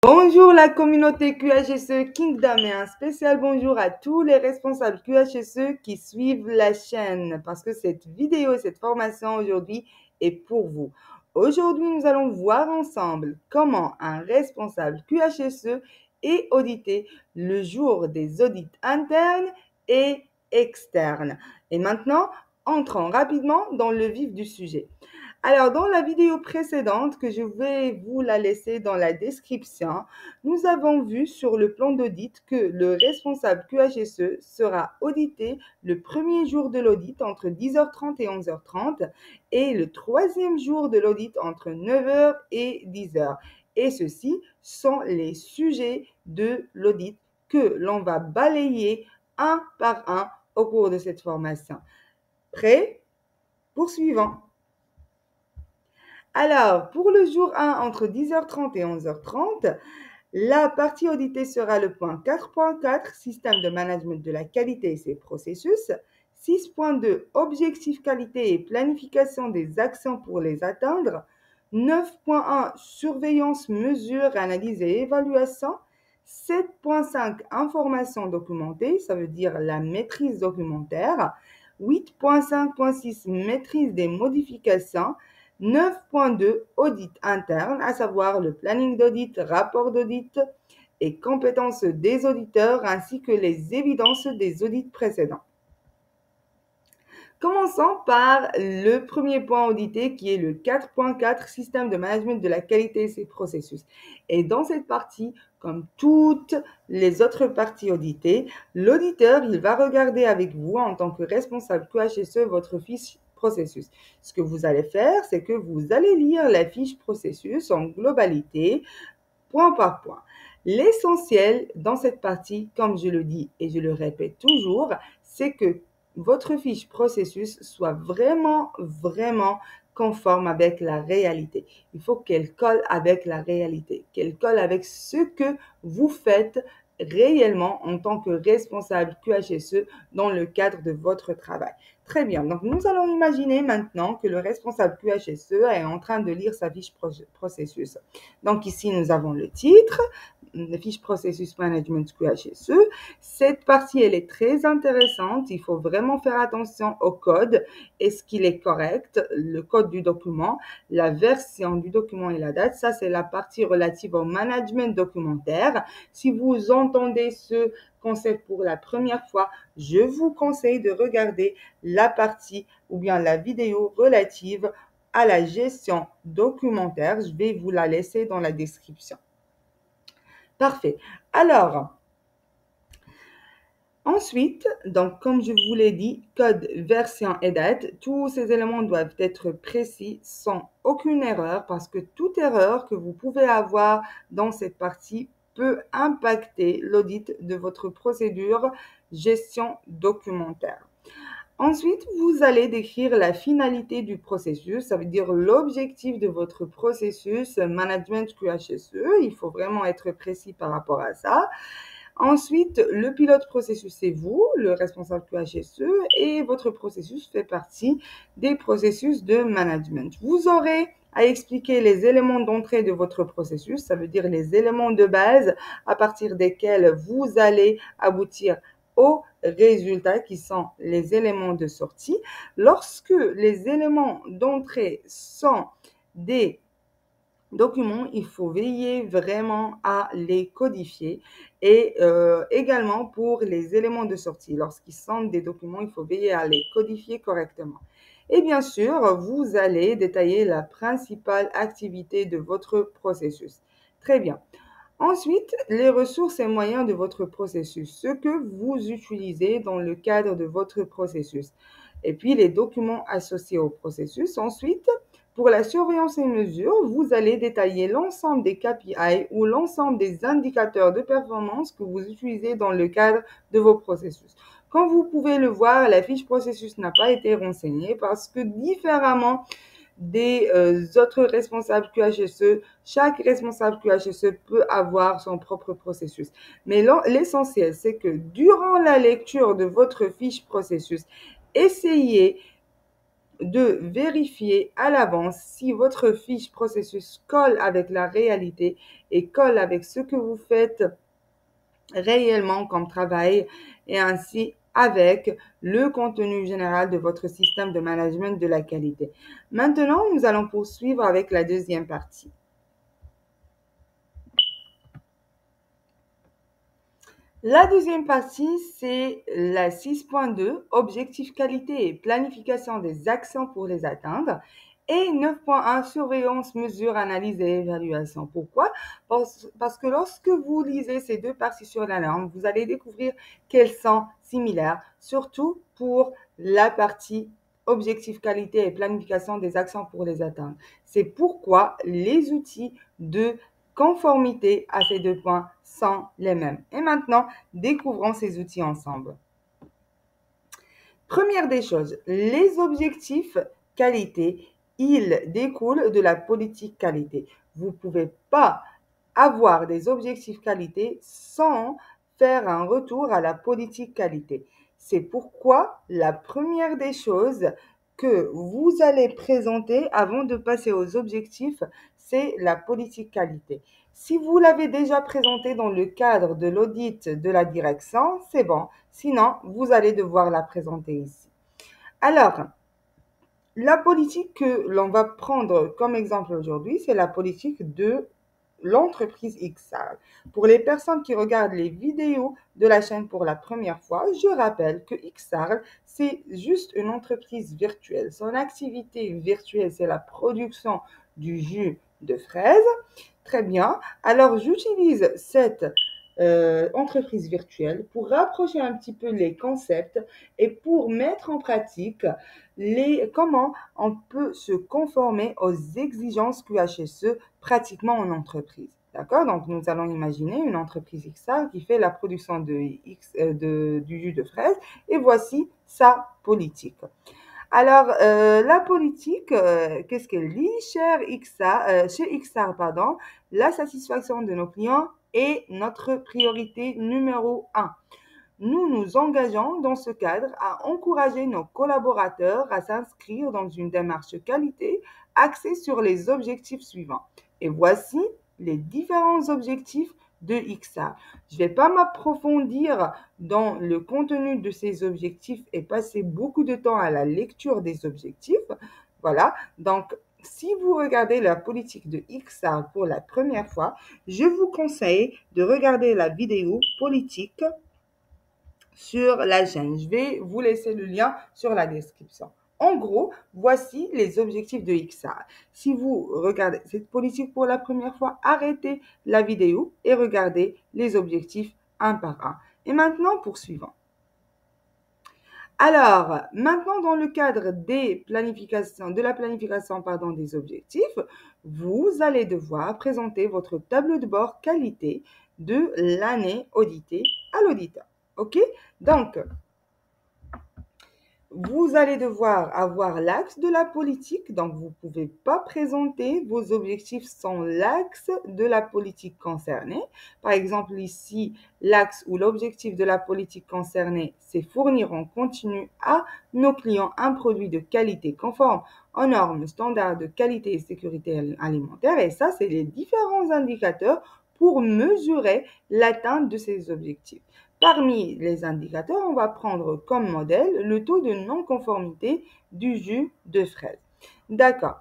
Bonjour la communauté QHSE Kingdom et un spécial bonjour à tous les responsables QHSE qui suivent la chaîne parce que cette vidéo et cette formation aujourd'hui est pour vous. Aujourd'hui, nous allons voir ensemble comment un responsable QHSE est audité le jour des audits internes et externes. Et maintenant, entrons rapidement dans le vif du sujet. Alors, dans la vidéo précédente, que je vais vous la laisser dans la description, nous avons vu sur le plan d'audit que le responsable QHSE sera audité le premier jour de l'audit entre 10h30 et 11h30 et le troisième jour de l'audit entre 9h et 10h. Et ceux-ci sont les sujets de l'audit que l'on va balayer un par un au cours de cette formation. Prêt? Poursuivons. Alors, pour le jour 1, entre 10h30 et 11h30, la partie auditée sera le point 4.4, système de management de la qualité et ses processus. 6.2, objectifs qualité et planification des actions pour les atteindre. 9.1, surveillance, mesure, analyse et évaluation. 7.5, information documentée, ça veut dire la maîtrise documentaire. 8.5.6, maîtrise des modifications. 9.2, audit interne, à savoir le planning d'audit, rapport d'audit et compétences des auditeurs ainsi que les évidences des audits précédents. Commençons par le premier point audité qui est le 4.4, système de management de la qualité et ses processus. Et dans cette partie, comme toutes les autres parties auditées, l'auditeur, il va regarder avec vous en tant que responsable QHSE votre fiche processus. Ce que vous allez faire, c'est que vous allez lire la fiche processus en globalité, point par point. L'essentiel dans cette partie, comme je le dis et je le répète toujours, c'est que votre fiche processus soit vraiment conforme avec la réalité. Il faut qu'elle colle avec la réalité, qu'elle colle avec ce que vous faites réellement en tant que responsable QHSE dans le cadre de votre travail. Très bien, donc nous allons imaginer maintenant que le responsable QHSE est en train de lire sa fiche processus. Donc ici, nous avons le titre, la fiche processus management QHSE. Cette partie, elle est très intéressante. Il faut vraiment faire attention au code. Est-ce qu'il est correct? Le code du document, la version du document et la date. Ça, c'est la partie relative au management documentaire. Si vous entendez ce concept pour la première fois, je vous conseille de regarder la partie ou bien la vidéo relative à la gestion documentaire. Je vais vous la laisser dans la description. Parfait. Alors, ensuite, donc comme je vous l'ai dit, code, version et date, tous ces éléments doivent être précis sans aucune erreur parce que toute erreur que vous pouvez avoir dans cette partie peut impacter l'audit de votre procédure gestion documentaire. Ensuite, vous allez décrire la finalité du processus, ça veut dire l'objectif de votre processus management QHSE. Il faut vraiment être précis par rapport à ça. Ensuite, le pilote processus, c'est vous, le responsable QHSE, et votre processus fait partie des processus de management. Vous aurez à expliquer les éléments d'entrée de votre processus, ça veut dire les éléments de base à partir desquels vous allez aboutir aux résultats qui sont les éléments de sortie. Lorsque les éléments d'entrée sont des documents, il faut veiller vraiment à les codifier et également pour les éléments de sortie. Lorsqu'ils sont des documents, il faut veiller à les codifier correctement. Et bien sûr, vous allez détailler la principale activité de votre processus. Très bien. Ensuite, les ressources et moyens de votre processus, ce que vous utilisez dans le cadre de votre processus. Et puis, les documents associés au processus. Ensuite, pour la surveillance et mesure, vous allez détailler l'ensemble des KPI ou l'ensemble des indicateurs de performance que vous utilisez dans le cadre de vos processus. Comme vous pouvez le voir, la fiche processus n'a pas été renseignée parce que différemment des autres responsables QHSE, chaque responsable QHSE peut avoir son propre processus. Mais l'essentiel, c'est que durant la lecture de votre fiche processus, essayez de vérifier à l'avance si votre fiche processus colle avec la réalité et colle avec ce que vous faites réellement comme travail et ainsi avec le contenu général de votre système de management de la qualité. Maintenant, nous allons poursuivre avec la deuxième partie. La deuxième partie, c'est la 6.2, objectif qualité et planification des actions pour les atteindre. Et 9.1, surveillance, mesure, analyse et évaluation. Pourquoi? Parce que lorsque vous lisez ces deux parties sur la norme, vous allez découvrir qu'elles sont similaires, surtout pour la partie objectif qualité et planification des actions pour les atteindre. C'est pourquoi les outils de conformité à ces deux points sont les mêmes. Et maintenant, découvrons ces outils ensemble. Première des choses, les objectifs qualité, ils découlent de la politique qualité. Vous ne pouvez pas avoir des objectifs qualité sans faire un retour à la politique qualité. C'est pourquoi la première des choses que vous allez présenter avant de passer aux objectifs, c'est la politique qualité. Si vous l'avez déjà présenté dans le cadre de l'audit de la direction, c'est bon. Sinon, vous allez devoir la présenter ici. Alors, la politique que l'on va prendre comme exemple aujourd'hui, c'est la politique de l'entreprise XR. Pour les personnes qui regardent les vidéos de la chaîne pour la première fois, je rappelle que XR, c'est juste une entreprise virtuelle. Son activité virtuelle, c'est la production du jus de fraise. Très bien. Alors, j'utilise cette entreprise virtuelle pour rapprocher un petit peu les concepts et pour mettre en pratique comment on peut se conformer aux exigences QHSE pratiquement en entreprise. D'accord? Donc, nous allons imaginer une entreprise XR qui fait la production du jus de fraise et voici sa politique. Alors, la politique, qu'est-ce qu'elle dit? Chez XR, pardon, la satisfaction de nos clients est notre priorité numéro 1. Nous nous engageons dans ce cadre à encourager nos collaborateurs à s'inscrire dans une démarche qualité axée sur les objectifs suivants. Et voici les différents objectifs de XR. Je ne vais pas m'approfondir dans le contenu de ces objectifs et passer beaucoup de temps à la lecture des objectifs. Voilà, donc si vous regardez la politique de XR pour la première fois, je vous conseille de regarder la vidéo politique sur la chaîne. Je vais vous laisser le lien sur la description. En gros, voici les objectifs de XR. Si vous regardez cette politique pour la première fois, arrêtez la vidéo et regardez les objectifs un par un. Et maintenant, poursuivons. Alors, maintenant, dans le cadre de la planification des objectifs, vous allez devoir présenter votre tableau de bord qualité de l'année auditée à l'auditeur. OK? Donc, vous allez devoir avoir l'axe de la politique. Donc, vous ne pouvez pas présenter vos objectifs sans l'axe de la politique concernée. Par exemple, ici, l'axe ou l'objectif de la politique concernée, c'est fournir en continu à nos clients un produit de qualité conforme aux normes standards de qualité et sécurité alimentaire. Et ça, c'est les différents indicateurs pour mesurer l'atteinte de ces objectifs. Parmi les indicateurs, on va prendre comme modèle le taux de non-conformité du jus de fraise. D'accord.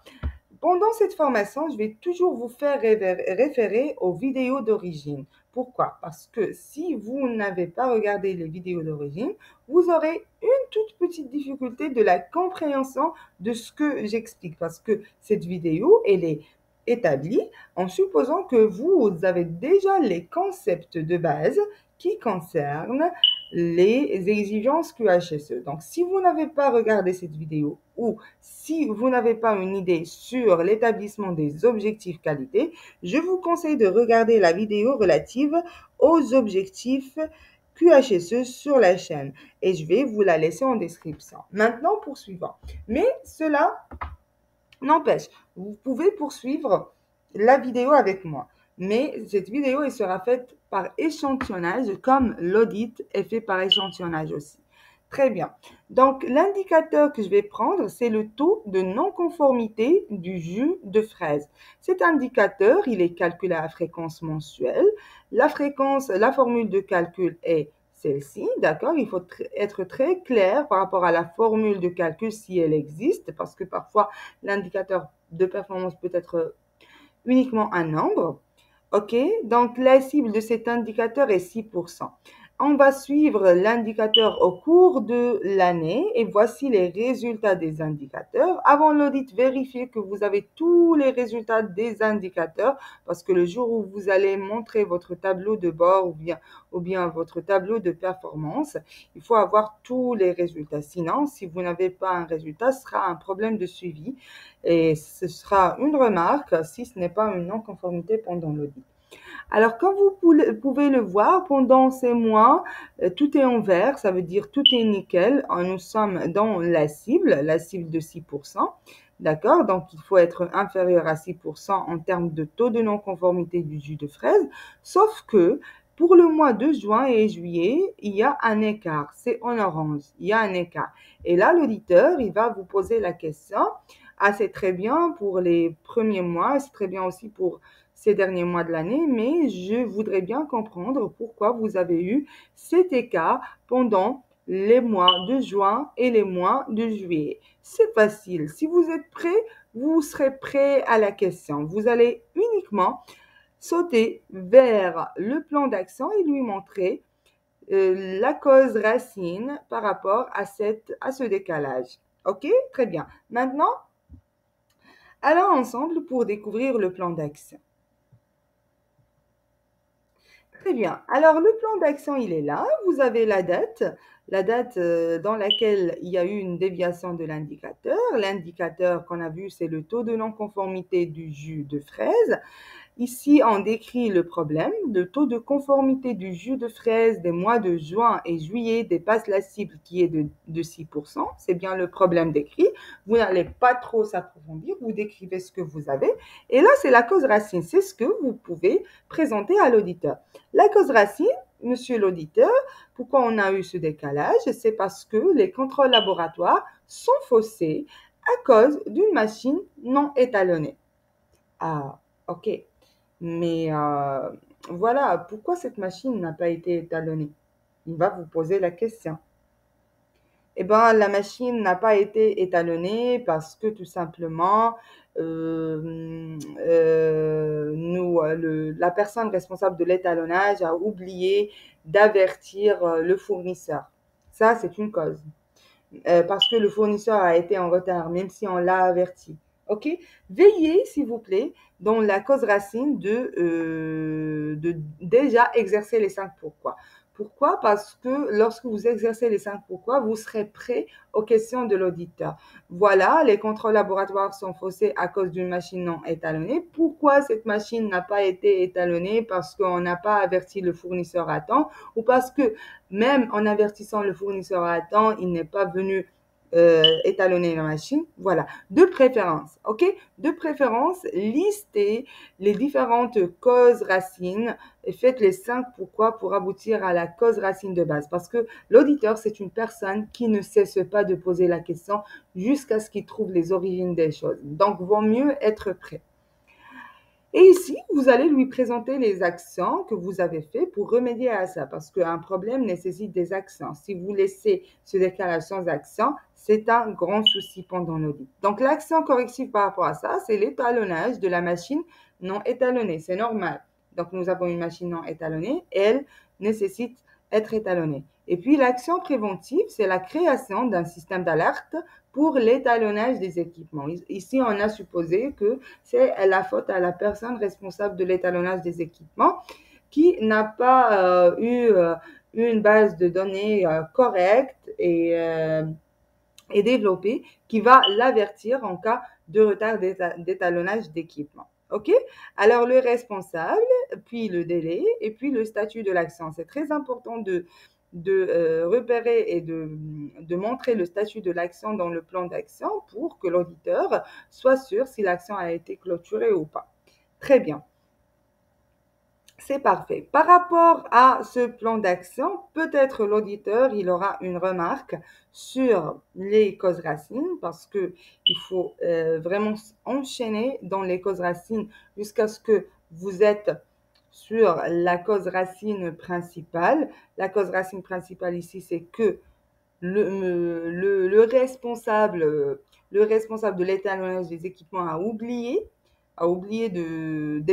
Pendant cette formation, je vais toujours vous faire référer aux vidéos d'origine. Pourquoi? Parce que si vous n'avez pas regardé les vidéos d'origine, vous aurez une toute petite difficulté de la compréhension de ce que j'explique. Parce que cette vidéo, elle est établie en supposant que vous avez déjà les concepts de base qui concernent les exigences QHSE. Donc, si vous n'avez pas regardé cette vidéo ou si vous n'avez pas une idée sur l'établissement des objectifs qualité, je vous conseille de regarder la vidéo relative aux objectifs QHSE sur la chaîne et je vais vous la laisser en description. Maintenant, poursuivons. Mais cela n'empêche, vous pouvez poursuivre la vidéo avec moi. Mais cette vidéo, elle sera faite par échantillonnage, comme l'audit est fait par échantillonnage aussi. Très bien. Donc, l'indicateur que je vais prendre, c'est le taux de non-conformité du jus de fraise. Cet indicateur, il est calculé à fréquence mensuelle. La formule de calcul est celle-ci, d'accord? Il faut être très clair par rapport à la formule de calcul si elle existe, parce que parfois, l'indicateur de performance peut être uniquement un nombre. OK? Donc, la cible de cet indicateur est 6%. On va suivre l'indicateur au cours de l'année et voici les résultats des indicateurs. Avant l'audit, vérifiez que vous avez tous les résultats des indicateurs parce que le jour où vous allez montrer votre tableau de bord ou bien votre tableau de performance, il faut avoir tous les résultats. Sinon, si vous n'avez pas un résultat, ce sera un problème de suivi et ce sera une remarque si ce n'est pas une non-conformité pendant l'audit. Alors, comme vous pouvez le voir, pendant ces mois, tout est en vert, ça veut dire tout est nickel. Nous sommes dans la cible de 6%. D'accord? Donc, il faut être inférieur à 6% en termes de taux de non-conformité du jus de fraise. Sauf que pour le mois de juin et juillet, il y a un écart. C'est en orange. Il y a un écart. Et là, l'auditeur, il va vous poser la question. Ah, c'est très bien pour les premiers mois, c'est très bien aussi pour ces derniers mois de l'année, mais je voudrais bien comprendre pourquoi vous avez eu cet écart pendant les mois de juin et les mois de juillet. C'est facile. Si vous êtes prêt, vous serez prêt à la question. Vous allez uniquement sauter vers le plan d'action et lui montrer la cause racine par rapport à ce décalage. OK? Très bien. Maintenant, allons ensemble pour découvrir le plan d'action. Très bien. Alors, le plan d'action, il est là. Vous avez la date dans laquelle il y a eu une déviation de l'indicateur. L'indicateur qu'on a vu, c'est le taux de non-conformité du jus de fraise. Ici, on décrit le problème. Le taux de conformité du jus de fraise des mois de juin et juillet dépasse la cible qui est de 6%. C'est bien le problème décrit. Vous n'allez pas trop s'approfondir. Vous décrivez ce que vous avez. Et là, c'est la cause racine. C'est ce que vous pouvez présenter à l'auditeur. La cause racine, monsieur l'auditeur, pourquoi on a eu ce décalage? C'est parce que les contrôles laboratoires sont faussés à cause d'une machine non étalonnée. Ah, ok. Mais voilà, pourquoi cette machine n'a pas été étalonnée? Il va vous poser la question. Eh ben, la machine n'a pas été étalonnée parce que tout simplement, la personne responsable de l'étalonnage a oublié d'avertir le fournisseur. Ça, c'est une cause. Parce que le fournisseur a été en retard, même si on l'a averti. OK? Veillez, s'il vous plaît, dans la cause racine de déjà exercer les 5 pourquoi. Pourquoi? Parce que lorsque vous exercez les 5 pourquoi, vous serez prêt aux questions de l'auditeur. Voilà, les contrôles laboratoires sont faussés à cause d'une machine non étalonnée. Pourquoi cette machine n'a pas été étalonnée? Parce qu'on n'a pas averti le fournisseur à temps ou parce que même en avertissant le fournisseur à temps, il n'est pas venu étalonner la machine. Voilà, de préférence, ok? De préférence, listez les différentes causes racines et faites les 5 pourquoi pour aboutir à la cause racine de base. Parce que l'auditeur, c'est une personne qui ne cesse pas de poser la question jusqu'à ce qu'il trouve les origines des choses. Donc, vaut mieux être prêt. Et ici, vous allez lui présenter les actions que vous avez fait pour remédier à ça, parce qu'un problème nécessite des actions. Si vous laissez ce décalage sans action, c'est un grand souci pendant l'audit. Donc, l'action corrective par rapport à ça, c'est l'étalonnage de la machine non étalonnée. C'est normal. Donc, nous avons une machine non étalonnée, elle nécessite être étalonnée. Et puis, l'action préventive, c'est la création d'un système d'alerte pour l'étalonnage des équipements. Ici, on a supposé que c'est la faute à la personne responsable de l'étalonnage des équipements qui n'a pas eu une base de données correcte et développée qui va l'avertir en cas de retard d'étalonnage d'équipement. OK? Alors, le responsable, puis le délai et puis le statut de l'action. C'est très important de repérer et de montrer le statut de l'action dans le plan d'action pour que l'auditeur soit sûr si l'action a été clôturée ou pas. Très bien. C'est parfait. Par rapport à ce plan d'action, peut-être l'auditeur, il aura une remarque sur les causes racines parce que il faut vraiment enchaîner dans les causes racines jusqu'à ce que vous êtes sur la cause racine principale. La cause racine principale ici, c'est que le responsable, le responsable de l'étalonnage des équipements a oublié de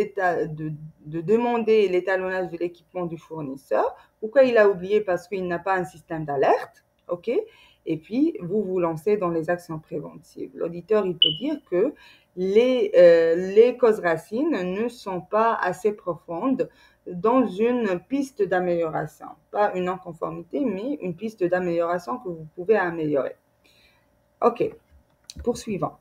demander l'étalonnage de l'équipement du fournisseur. Pourquoi il a oublié? Parce qu'il n'a pas un système d'alerte, ok? Et puis, vous vous lancez dans les actions préventives. L'auditeur, il peut dire que les causes racines ne sont pas assez profondes dans une piste d'amélioration. Pas une non-conformité, mais une piste d'amélioration que vous pouvez améliorer. Ok, poursuivons.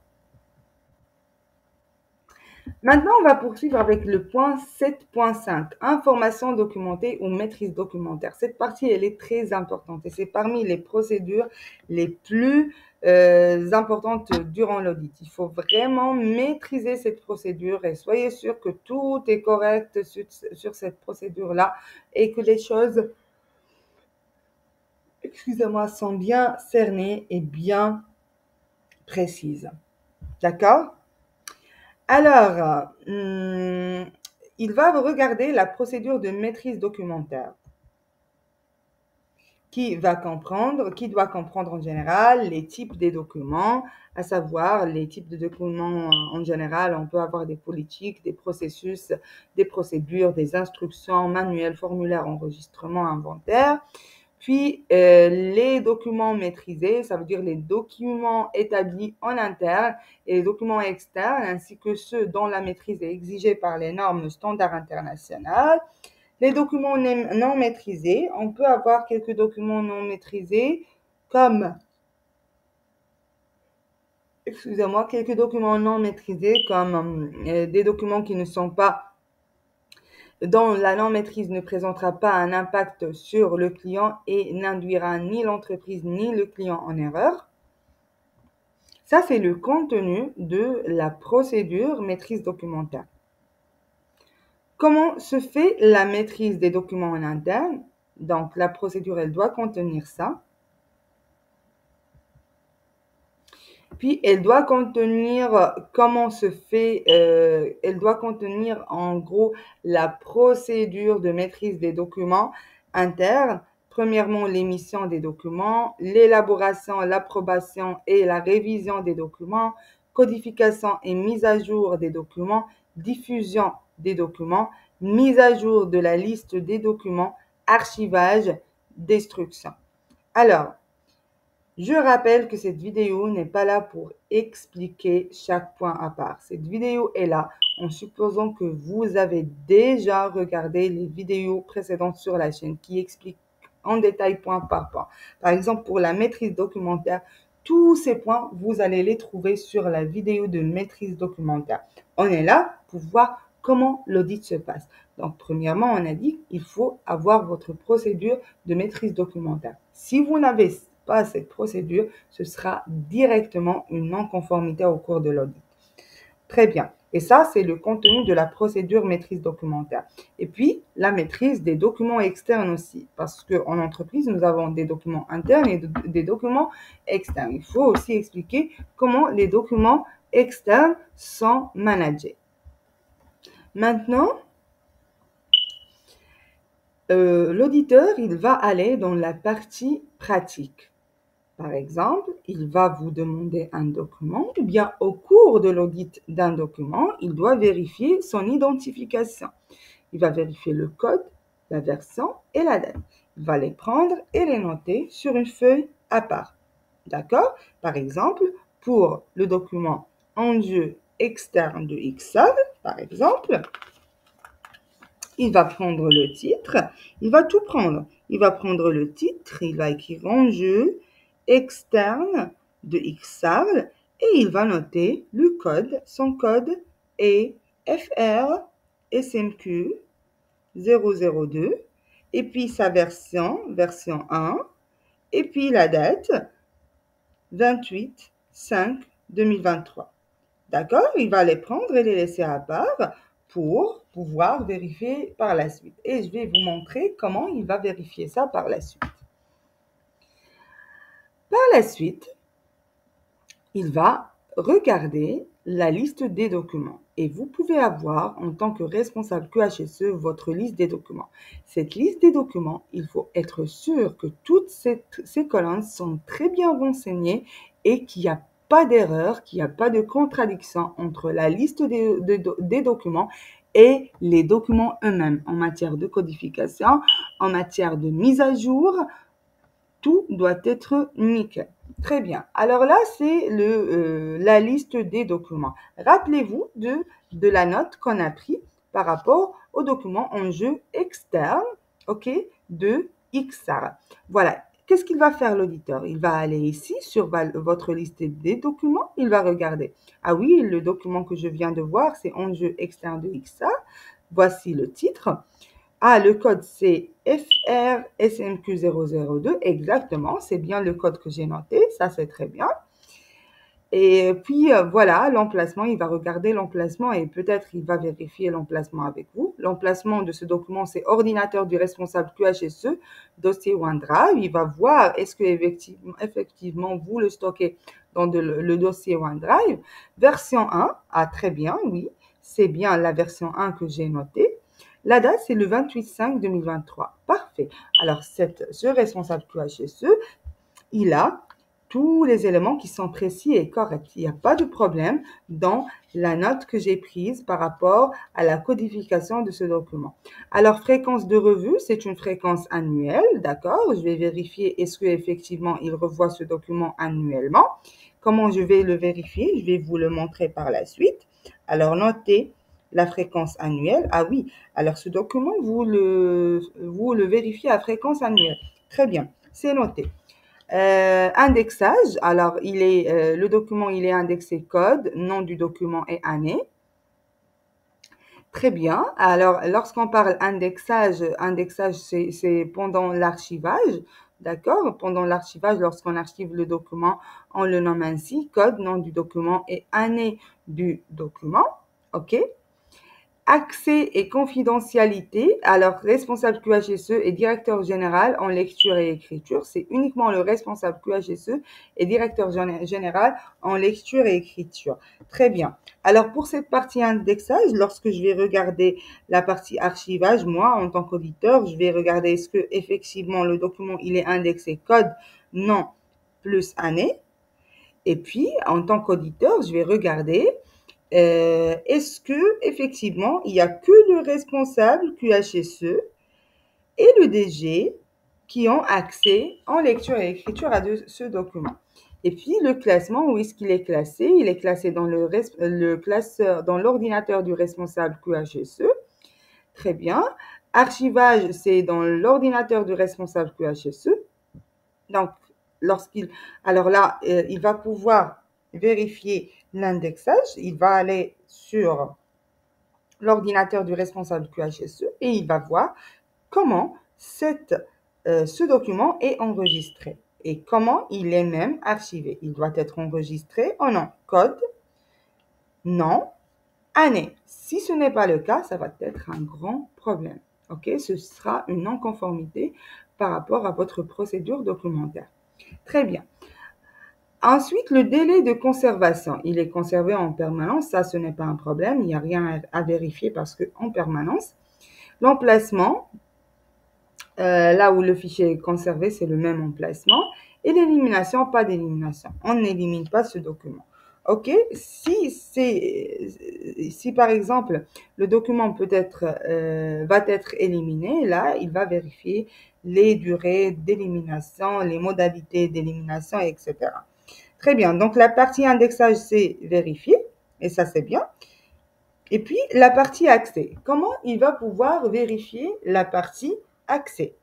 Maintenant, on va poursuivre avec le point 7.5, information documentée ou maîtrise documentaire. Cette partie, elle est très importante et c'est parmi les procédures les plus importantes durant l'audit. Il faut vraiment maîtriser cette procédure et soyez sûr que tout est correct sur cette procédure-là et que les choses, excusez-moi, sont bien cernées et bien précises. D'accord? Alors, il va regarder la procédure de maîtrise documentaire qui doit comprendre en général les types des documents, à savoir les types de documents en général. On peut avoir des politiques, des processus, des procédures, des instructions, manuels, formulaires, enregistrements, inventaires. Puis, les documents maîtrisés, ça veut dire les documents établis en interne et les documents externes, ainsi que ceux dont la maîtrise est exigée par les normes standards internationales. Les documents non maîtrisés, on peut avoir quelques documents non maîtrisés comme, excusez-moi, quelques documents non maîtrisés comme des documents qui ne sont pas dont la non-maîtrise ne présentera pas un impact sur le client et n'induira ni l'entreprise ni le client en erreur. Ça, c'est le contenu de la procédure maîtrise documentaire. Comment se fait la maîtrise des documents en interne? Donc, la procédure, elle doit contenir ça. Puis, elle doit contenir comment se fait, elle doit contenir en gros la procédure de maîtrise des documents internes. Premièrement, l'émission des documents, l'élaboration, l'approbation et la révision des documents, codification et mise à jour des documents, diffusion des documents, mise à jour de la liste des documents, archivage, destruction. Alors, je rappelle que cette vidéo n'est pas là pour expliquer chaque point à part. Cette vidéo est là en supposant que vous avez déjà regardé les vidéos précédentes sur la chaîne qui expliquent en détail point par point. Par exemple, pour la maîtrise documentaire, tous ces points, vous allez les trouver sur la vidéo de maîtrise documentaire. On est là pour voir comment l'audit se passe. Donc, premièrement, on a dit qu'il faut avoir votre procédure de maîtrise documentaire. Si vous n'avez pas cette procédure, ce sera directement une non-conformité au cours de l'audit. Très bien. Et ça, c'est le contenu de la procédure maîtrise documentaire. Et puis, la maîtrise des documents externes aussi. Parce qu'en entreprise, nous avons des documents internes et des documents externes. Il faut aussi expliquer comment les documents externes sont managés. Maintenant, l'auditeur, il va aller dans la partie pratique. Par exemple, il va vous demander un document ou bien au cours de l'audit d'un document, il doit vérifier son identification. Il va vérifier le code, la version et la date. Il va les prendre et les noter sur une feuille à part. D'accord? Par exemple, pour le document enjeu externe de XAV, par exemple, il va prendre le titre, il va tout prendre. Il va prendre le titre, il va écrire enjeu externe de XSAVL et il va noter le code. Son code est FR SMQ 002 et puis sa version 1 et puis la date 28/5/2023. D'accord? Il va les prendre et les laisser à part pour pouvoir vérifier par la suite. Et je vais vous montrer comment il va vérifier ça par la suite. Par la suite, il va regarder la liste des documents et vous pouvez avoir en tant que responsable QHSE votre liste des documents. Cette liste des documents, il faut être sûr que toutes ces colonnes sont très bien renseignées et qu'il n'y a pas d'erreur, qu'il n'y a pas de contradiction entre la liste des documents et les documents eux-mêmes en matière de codification, en matière de mise à jour. Tout doit être nickel. Très bien. Alors là, c'est la liste des documents. Rappelez-vous de la note qu'on a prise par rapport aux documents en jeu externe, ok, de XR. Voilà. Qu'est-ce qu'il va faire l'auditeur? Il va aller ici sur votre liste des documents. Il va regarder. Ah oui, le document que je viens de voir, c'est en jeu externe de XR. Voici le titre. Ah, le code, c'est FRSMQ002. Exactement, c'est bien le code que j'ai noté. Ça, c'est très bien. Et puis, voilà, l'emplacement, il va regarder l'emplacement et peut-être il va vérifier l'emplacement avec vous. L'emplacement de ce document, c'est ordinateur du responsable QHSE, dossier OneDrive. Il va voir est-ce que effectivement vous le stockez dans le dossier OneDrive. Version 1, ah très bien, oui, c'est bien la version 1 que j'ai notée. La date, c'est le 28/5/2023. Parfait. Alors, ce responsable QHSE, il a tous les éléments qui sont précis et corrects. Il n'y a pas de problème dans la note que j'ai prise par rapport à la codification de ce document. Alors, fréquence de revue, c'est une fréquence annuelle, d'accord? Je vais vérifier est-ce qu'effectivement il revoit ce document annuellement. Comment je vais le vérifier? Je vais vous le montrer par la suite. Alors, notez la fréquence annuelle. Ah oui, alors ce document, vous le vérifiez à fréquence annuelle. Très bien, c'est noté. Indexage, alors le document il est indexé code, nom du document et année. Très bien. Alors, lorsqu'on parle indexage, c'est pendant l'archivage, d'accord? Pendant l'archivage, lorsqu'on archive le document, on le nomme ainsi, code, nom du document et année du document, ok? Accès et confidentialité. Alors, responsable QHSE et directeur général en lecture et écriture. C'est uniquement le responsable QHSE et directeur général en lecture et écriture. Très bien. Alors, pour cette partie indexage, lorsque je vais regarder la partie archivage, moi, en tant qu'auditeur, je vais regarder est-ce que effectivement le document, il est indexé code, nom, plus année. Et puis, en tant qu'auditeur, je vais regarder est-ce que effectivement il n'y a que le responsable QHSE et le DG qui ont accès en lecture et écriture à ce document. Et puis le classement, où est-ce qu'il est classé? Il est classé dans le classeur, dans l'ordinateur du responsable QHSE. Très bien. Archivage, c'est dans l'ordinateur du responsable QHSE. Donc, alors là, il va pouvoir vérifier l'indexage. Il va aller sur l'ordinateur du responsable QHSE et il va voir comment ce document est enregistré et comment il est même archivé. Il doit être enregistré en nom, code, nom, année. Si ce n'est pas le cas, ça va être un grand problème. Ok, ce sera une non-conformité par rapport à votre procédure documentaire. Très bien. Ensuite, le délai de conservation, il est conservé en permanence. Ça, ce n'est pas un problème. Il n'y a rien à vérifier parce qu'en permanence, l'emplacement, là où le fichier est conservé, c'est le même emplacement. Et l'élimination, pas d'élimination. On n'élimine pas ce document. OK? Si par exemple, le document va être éliminé, là, il va vérifier les durées d'élimination, les modalités d'élimination, etc. Très bien. Donc, la partie indexage, c'est vérifié. Et ça, c'est bien. Et puis, la partie accès. Comment il va pouvoir vérifier la partie accès?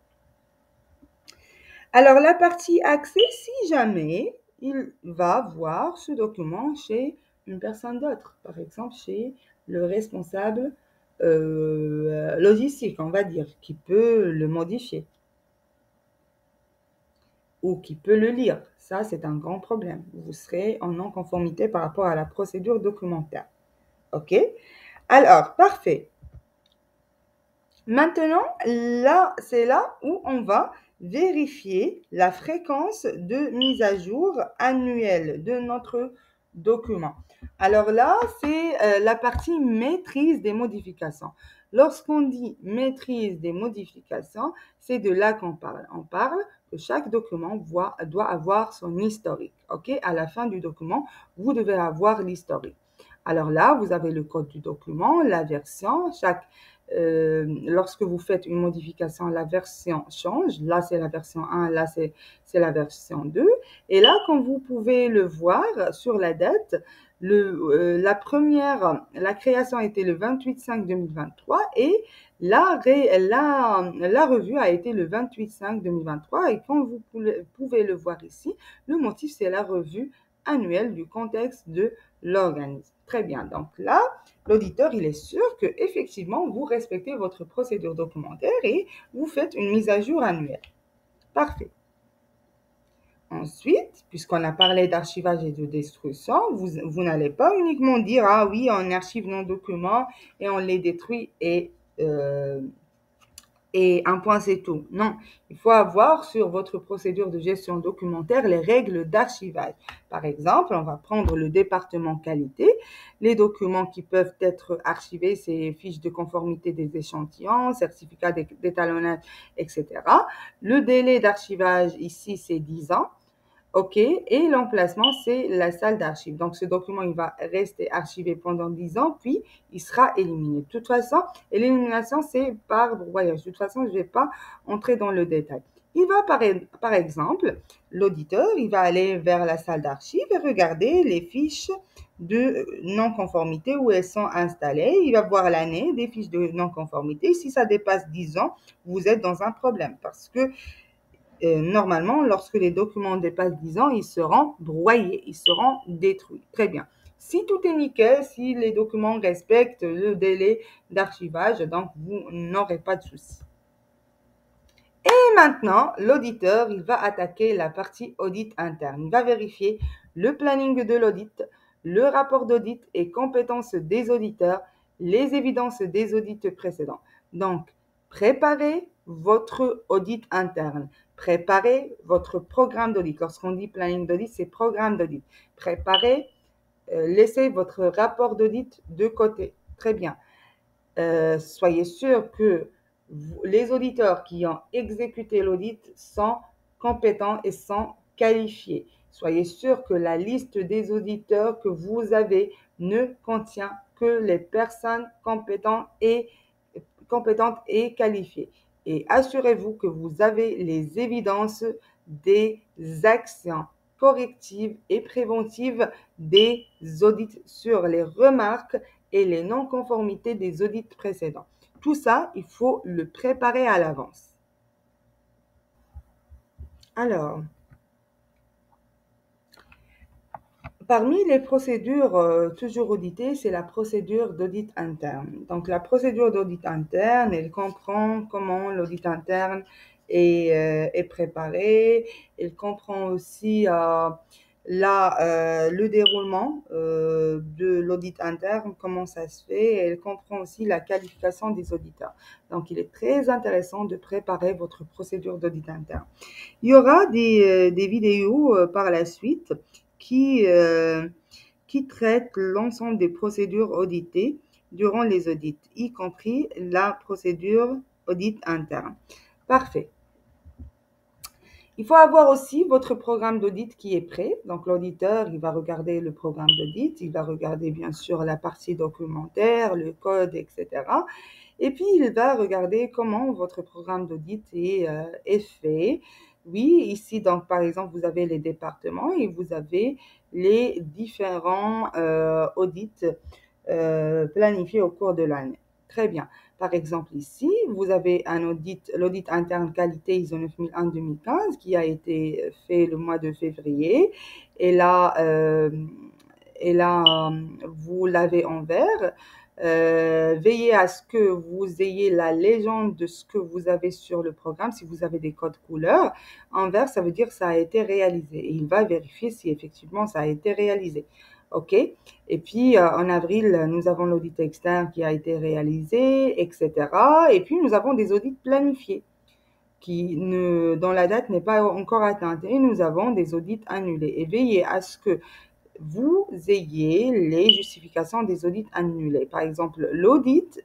Alors, la partie accès, si jamais il va voir ce document chez une personne d'autre, par exemple chez le responsable logistique, on va dire, qui peut le modifier ou qui peut le lire. Ça, c'est un grand problème. Vous serez en non-conformité par rapport à la procédure documentaire. OK? Alors, parfait. Maintenant, là, c'est là où on va vérifier la fréquence de mise à jour annuelle de notre document. Alors là, c'est la partie maîtrise des modifications. Lorsqu'on dit maîtrise des modifications, c'est de là qu'on parle. On parle que chaque document doit avoir son historique. OK? À la fin du document, vous devez avoir l'historique. Alors là, vous avez le code du document, la version, lorsque vous faites une modification, la version change. Là, c'est la version 1, là, c'est la version 2. Et là, comme vous pouvez le voir sur la date, la création était le 28/5/2023 et la revue a été le 28/5/2023. Et comme vous pouvez le voir ici, le motif, c'est la revue annuelle du contexte de l'organisme. Très bien. Donc là, l'auditeur, il est sûr que effectivement vous respectez votre procédure documentaire et vous faites une mise à jour annuelle. Parfait. Ensuite, puisqu'on a parlé d'archivage et de destruction, vous n'allez pas uniquement dire, ah oui, on archive nos documents et on les détruit et un point c'est tout. Non, il faut avoir sur votre procédure de gestion documentaire les règles d'archivage. Par exemple, on va prendre le département qualité. Les documents qui peuvent être archivés, c'est fiches de conformité des échantillons, certificats d'étalonnage, etc. Le délai d'archivage ici, c'est 10 ans. OK, et l'emplacement, c'est la salle d'archives. Donc, ce document, il va rester archivé pendant 10 ans, puis il sera éliminé. De toute façon, l'élimination, c'est par broyage. De toute façon, je ne vais pas entrer dans le détail. Il va, par exemple, l'auditeur, il va aller vers la salle d'archives et regarder les fiches de non-conformité où elles sont installées. Il va voir l'année des fiches de non-conformité. Si ça dépasse 10 ans, vous êtes dans un problème parce que normalement, lorsque les documents dépassent 10 ans, ils seront broyés, ils seront détruits. Très bien. Si tout est nickel, si les documents respectent le délai d'archivage, donc vous n'aurez pas de souci. Et maintenant, l'auditeur, il va attaquer la partie audit interne. Il va vérifier le planning de l'audit, le rapport d'audit et compétences des auditeurs, les évidences des audits précédents. Donc, préparez votre audit interne. Préparez votre programme d'audit. Lorsqu'on dit planning d'audit, c'est programme d'audit. Préparez, laissez votre rapport d'audit de côté. Très bien. Soyez sûr que les auditeurs qui ont exécuté l'audit sont compétents et sont qualifiés. Soyez sûr que la liste des auditeurs que vous avez ne contient que les personnes compétentes et qualifiées. Et assurez-vous que vous avez les évidences des actions correctives et préventives des audits sur les remarques et les non-conformités des audits précédents. Tout ça, il faut le préparer à l'avance. Alors, parmi les procédures toujours auditées, c'est la procédure d'audit interne. Donc, la procédure d'audit interne, elle comprend comment l'audit interne est préparé. Elle comprend aussi le déroulement de l'audit interne, comment ça se fait. Elle comprend aussi la qualification des auditeurs. Donc, il est très intéressant de préparer votre procédure d'audit interne. Il y aura des vidéos par la suite qui traitent l'ensemble des procédures auditées durant les audits, y compris la procédure audit interne. Parfait. Il faut avoir aussi votre programme d'audit qui est prêt. Donc, l'auditeur, il va regarder le programme d'audit, il va regarder bien sûr la partie documentaire, le code, etc. Et puis, il va regarder comment votre programme d'audit est fait. Oui, ici, donc, par exemple, vous avez les départements et vous avez les différents audits planifiés au cours de l'année. Très bien. Par exemple, ici, vous avez l'audit interne qualité ISO 9001-2015 qui a été fait le mois de février. Et là, vous l'avez en vert. Veillez à ce que vous ayez la légende de ce que vous avez sur le programme. Si vous avez des codes couleurs, en vert, ça veut dire que ça a été réalisé. Et il va vérifier si effectivement ça a été réalisé. OK? Et puis, en avril, nous avons l'audit externe qui a été réalisé, etc. Et puis, nous avons des audits planifiés dont la date n'est pas encore atteinte. Et nous avons des audits annulés. Et veillez à ce que vous ayez les justifications des audits annulés. Par exemple,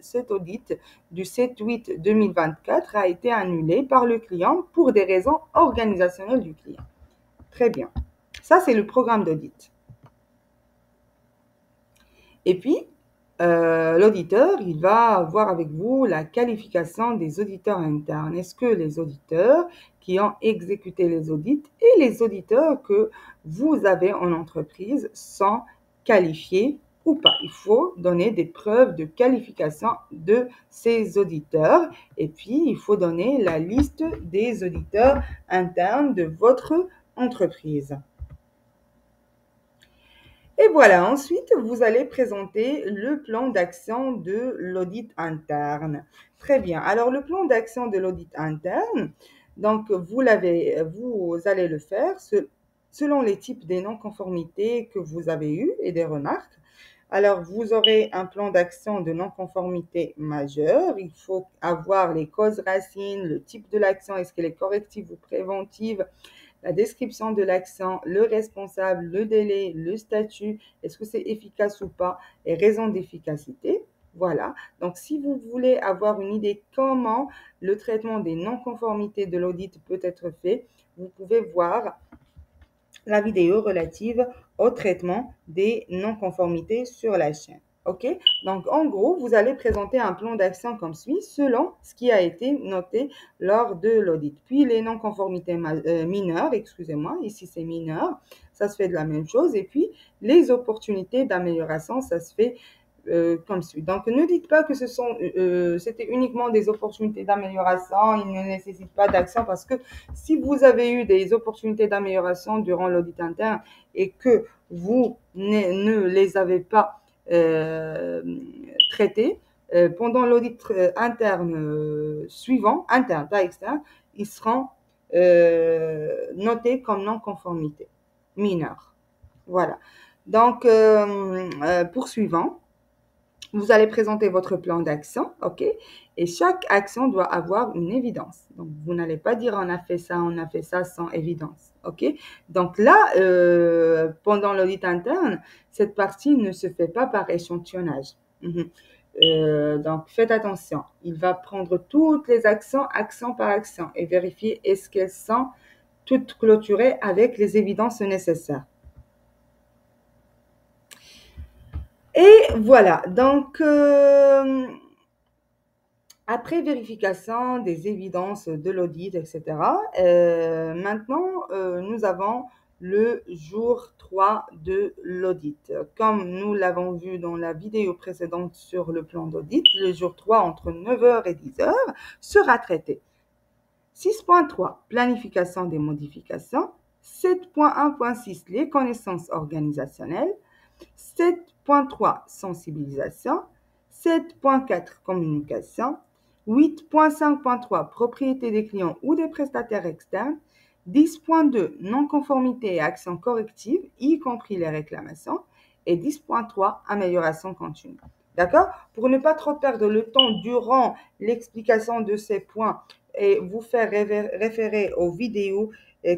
cet audit du 7-8-2024 a été annulé par le client pour des raisons organisationnelles du client. Très bien. Ça, c'est le programme d'audit. Et puis, l'auditeur, il va voir avec vous la qualification des auditeurs internes. Est-ce que les auditeurs qui ont exécuté les audits et les auditeurs que vous avez en entreprise sont qualifiés ou pas? Il faut donner des preuves de qualification de ces auditeurs et puis il faut donner la liste des auditeurs internes de votre entreprise. Et voilà, ensuite, vous allez présenter le plan d'action de l'audit interne. Très bien. Alors, le plan d'action de l'audit interne, donc vous allez le faire selon les types des non-conformités que vous avez eues et des remarques. Alors, vous aurez un plan d'action de non-conformité majeure. Il faut avoir les causes racines, le type de l'action, est-ce qu'elle est corrective ou préventive, la description de l'action, le responsable, le délai, le statut, est-ce que c'est efficace ou pas, et raison d'efficacité. Voilà. Donc, si vous voulez avoir une idée comment le traitement des non-conformités de l'audit peut être fait, vous pouvez voir la vidéo relative au traitement des non-conformités sur la chaîne. OK? Donc, en gros, vous allez présenter un plan d'action comme suit, selon ce qui a été noté lors de l'audit. Puis, les non-conformités mineures, excusez-moi, ici c'est mineur, ça se fait de la même chose. Et puis, les opportunités d'amélioration, ça se fait comme suit. Donc, ne dites pas que c'était uniquement des opportunités d'amélioration, ils ne nécessitent pas d'action parce que si vous avez eu des opportunités d'amélioration durant l'audit interne et que vous ne les avez pas traitées, pendant l'audit interne suivant, interne, pas externe, ils seront notés comme non-conformité mineure. Voilà. Donc, poursuivant. Vous allez présenter votre plan d'action, OK? Et chaque action doit avoir une évidence. Donc, vous n'allez pas dire on a fait ça sans évidence, OK? Donc là, pendant l'audit interne, cette partie ne se fait pas par échantillonnage. Donc, faites attention. Il va prendre toutes les actions, action par action, et vérifier est-ce qu'elles sont toutes clôturées avec les évidences nécessaires. Et voilà, donc après vérification des évidences de l'audit, etc., maintenant, nous avons le jour 3 de l'audit. Comme nous l'avons vu dans la vidéo précédente sur le plan d'audit, le jour 3 entre 9h et 10h sera traité. 6.3, planification des modifications. 7.1.6, les connaissances organisationnelles. 7.3, sensibilisation. 7.4, communication. 8.5.3, propriété des clients ou des prestataires externes. 10.2, non-conformité et actions correctives, y compris les réclamations. Et 10.3, amélioration continue. D'accord? Pour ne pas trop perdre le temps durant l'explication de ces points et vous faire référer aux vidéos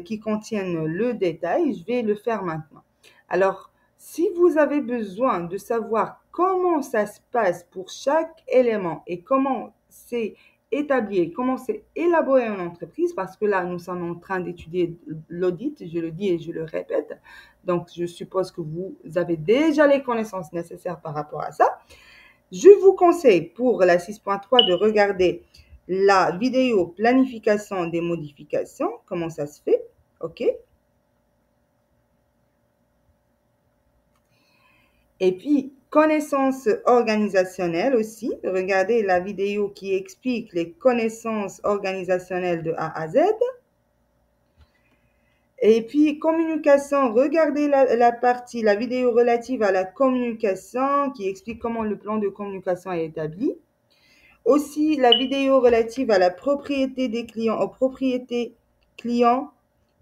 qui contiennent le détail, je vais le faire maintenant. Alors, si vous avez besoin de savoir comment ça se passe pour chaque élément et comment c'est établi, comment c'est élaboré en entreprise, parce que là, nous sommes en train d'étudier l'audit, je le dis et je le répète, donc je suppose que vous avez déjà les connaissances nécessaires par rapport à ça. Je vous conseille pour la 6.3 de regarder la vidéo planification des modifications, comment ça se fait, OK? Et puis, connaissances organisationnelles aussi. Regardez la vidéo qui explique les connaissances organisationnelles de A à Z. Et puis, communication, regardez la vidéo relative à la communication qui explique comment le plan de communication est établi. Aussi, la vidéo relative à la propriété des clients, aux propriétés clients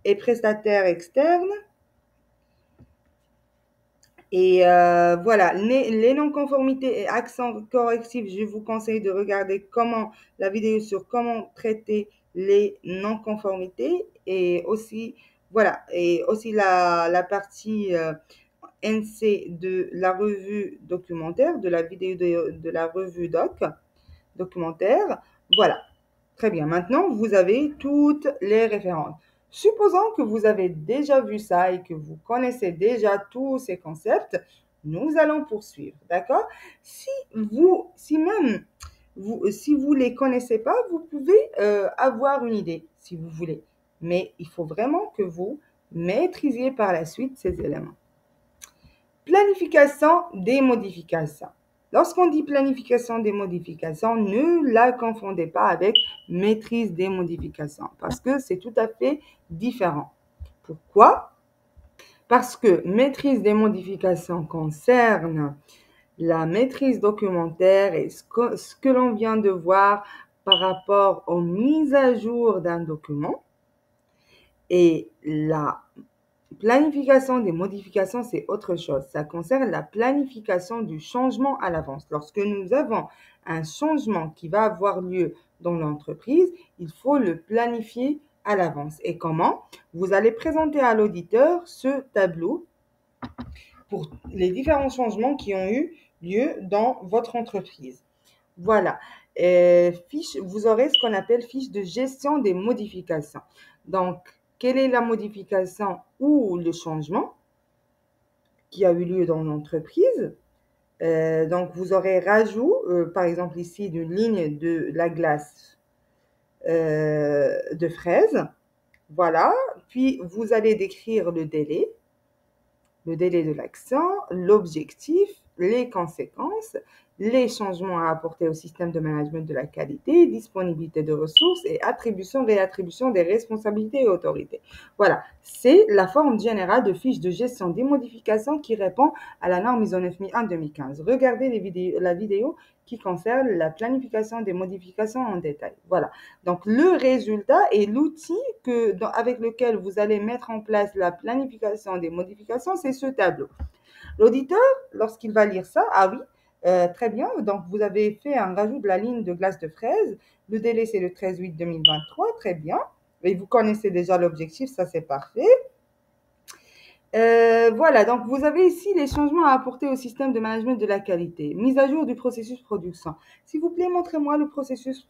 et prestataires externes. Et voilà, les non-conformités et accents correctifs, je vous conseille de regarder la vidéo sur comment traiter les non-conformités et aussi, voilà, et aussi la partie NC de la revue documentaire, de la vidéo de la revue documentaire. Voilà, très bien. Maintenant, vous avez toutes les références. Supposons que vous avez déjà vu ça et que vous connaissez déjà tous ces concepts, nous allons poursuivre, d'accord? Si vous les connaissez pas, vous pouvez avoir une idée si vous voulez. Mais il faut vraiment que vous maîtrisiez par la suite ces éléments. Planification des modifications. Lorsqu'on dit planification des modifications, ne la confondez pas avec maîtrise des modifications parce que c'est tout à fait différent. Pourquoi? Parce que maîtrise des modifications concerne la maîtrise documentaire et ce que l'on vient de voir par rapport aux mises à jour d'un document. Et la planification des modifications, c'est autre chose. Ça concerne la planification du changement à l'avance. Lorsque nous avons un changement qui va avoir lieu dans l'entreprise, il faut le planifier à l'avance. Et comment? Vous allez présenter à l'auditeur ce tableau pour les différents changements qui ont eu lieu dans votre entreprise. Voilà. Vous aurez ce qu'on appelle fiche de gestion des modifications. Donc, quelle est la modification ou le changement qui a eu lieu dans l'entreprise? Donc, vous aurez rajout, par exemple ici, d'une ligne de la glace de fraise. Voilà. Puis, vous allez décrire le délai de l'action, l'objectif, les conséquences, les changements à apporter au système de management de la qualité, disponibilité de ressources et attribution, réattribution des responsabilités et autorités. Voilà, c'est la forme générale de fiche de gestion des modifications qui répond à la norme ISO 9001-2015. Regardez la vidéo qui concerne la planification des modifications en détail. Voilà, donc le résultat est l'outil avec lequel vous allez mettre en place la planification des modifications, c'est ce tableau. L'auditeur, lorsqu'il va lire ça, ah oui, très bien, donc vous avez fait un rajout de la ligne de glace de fraise. Le délai, c'est le 13/8/2023, très bien. Et vous connaissez déjà l'objectif, ça c'est parfait. Voilà, donc vous avez ici les changements à apporter au système de management de la qualité. Mise à jour du processus production. S'il vous plaît, montrez-moi le processus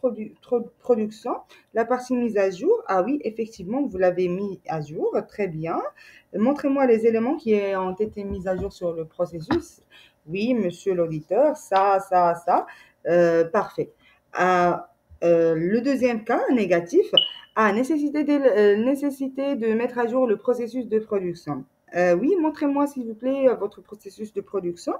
production. La partie mise à jour. Ah oui, effectivement, vous l'avez mis à jour. Très bien. Montrez-moi les éléments qui ont été mis à jour sur le processus. Oui, monsieur l'auditeur, ça. Parfait. Le deuxième cas, négatif. Nécessité de mettre à jour le processus de production. Oui, montrez-moi s'il vous plaît votre processus de production.